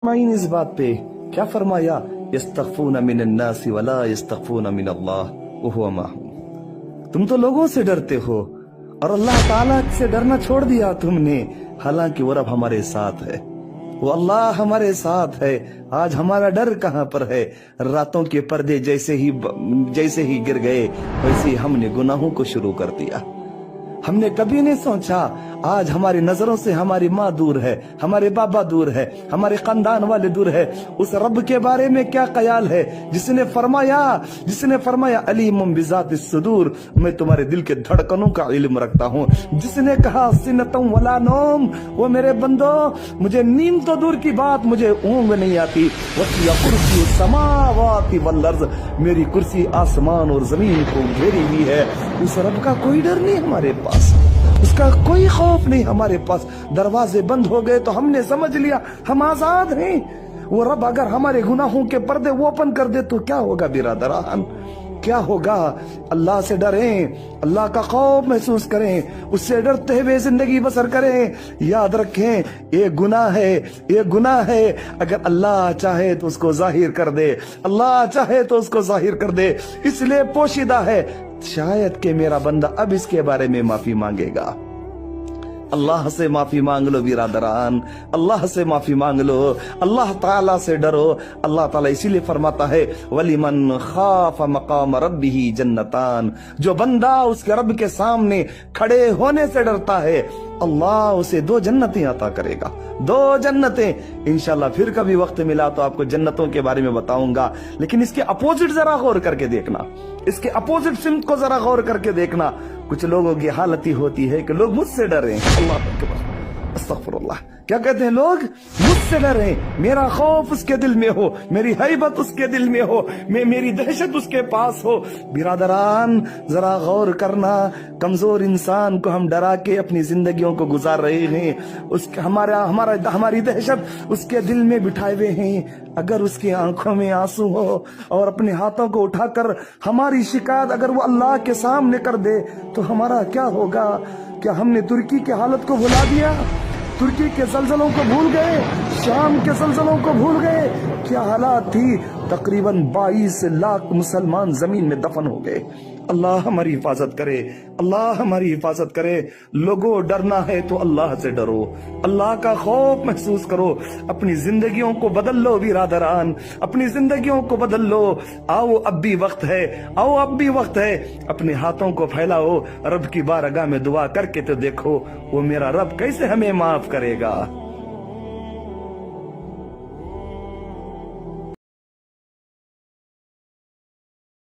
Mine इस बात पे क्या फरमाया, यस्तग़फ़ून मिनन्नास वला यस्तग़फ़ून मिनल्लाह वहुवा माहुम। तुम तो लोगों से डरते हो और अल्लाह ताला से डरना छोड़ दिया तुमने, हालांकि वो रब हमारे साथ है, वो अल्लाह हमारे साथ है। आज हमारा डर कहाँ पर है? रातों के पर्दे जैसे ही गिर गए वैसे ही हमने गुनाहों को शुरू कर दिया। हमने कभी नहीं सोचा आज हमारी नजरों से हमारी माँ दूर है, हमारे बाबा दूर है, हमारे खानदान वाले दूर है। उस रब के बारे में क्या ख्याल है जिसने फरमाया अलीमुम बिज़ातिस सुदूर, मैं तुम्हारे दिल के धड़कनों का इल्म रखता हूँ। जिसने कहा सिनतुम वला नौम, वो मेरे बंदो मुझे नींद तो दूर की बात मुझे ऊँग नहीं आती। वसिया कुर्सी समावाति वल अर्ज़, मेरी कुर्सी आसमान और जमीन को घेरी हुई है। उस रब का कोई डर नहीं हमारे पास, उसका कोई खौफ नहीं हमारे पास। दरवाजे बंद हो गए तो हमने समझ लिया हम आजाद हैं। वो रब अगर हमारे गुनाहों के पर्दे ओपन कर दे तो क्या होगा बिरादरान, क्या होगा? अल्लाह से डरें, अल्लाह का खौफ महसूस करें, उससे डरते हुए जिंदगी बसर करें। याद रखें ये गुनाह है। अगर अल्लाह चाहे तो उसको जाहिर कर दे, अल्लाह चाहे तो उसको जाहिर कर दे, इसलिए पोशीदा है। शायद कि मेरा बंदा अब इसके बारे में माफी मांगेगा। अल्लाह से माफी मांग लो बिरादरान, अल्लाह से माफी मांग लो, अल्लाह ताला से डरो। अल्लाह ताला इसीलिए फरमाता है वलिमन खाफ मकाम रब्बिही जन्नतान, जो बंदा उसके रब के सामने खड़े होने से डरता है अल्लाह उसे 2 जन्नतें अता करेगा, 2 जन्नतें। इंशाल्लाह फिर कभी वक्त मिला तो आपको जन्नतों के बारे में बताऊंगा, लेकिन इसके अपोजिट जरा गौर करके देखना, इसके अपोजिट सिमत को जरा गौर करके देखना। कुछ लोगों की हालत ही होती है कि लोग मुझसे डर रहे हैं। अल्लाह अकबर, अस्तगफुरुल्लाह। क्या कहते हैं लोग? मुझसे डरे, मेरा खौफ उसके दिल में हो, मेरी हैबत उसके दिल में हो, मेरी दहशत उसके पास हो। बिरादरान जरा गौर करना, कमजोर इंसान को हम डरा के अपनी जिंदगियों को गुजार रहे हैं। उसके हमारी दहशत उसके दिल में बिठाए हुए हैं। अगर उसकी आंखों में आंसू हो और अपने हाथों को उठाकर हमारी शिकायत अगर वो अल्लाह के सामने कर दे तो हमारा क्या होगा? क्या हमने तुर्की की हालत को भुला दिया? तुर्की के ज़लज़लों को भूल गए? शाम के ज़लज़लों को भूल गए? क्या हालात थी? तकरीबन 22 लाख मुसलमान जमीन में दफन हो गए। अल्लाह हमारी हिफाजत करे, अल्लाह हमारी हिफाजत करे। लोगों डरना है तो अल्लाह से डरो, अल्लाह का खौफ महसूस करो, अपनी जिंदगियों को बदल लो बिरादरान, अपनी जिंदगियों को बदल लो। आओ अब भी वक्त है, आओ अब भी वक्त है। अपने हाथों को फैलाओ, रब की बारगाह में दुआ करके तो देखो वो मेरा रब कैसे हमें माफ करेगा।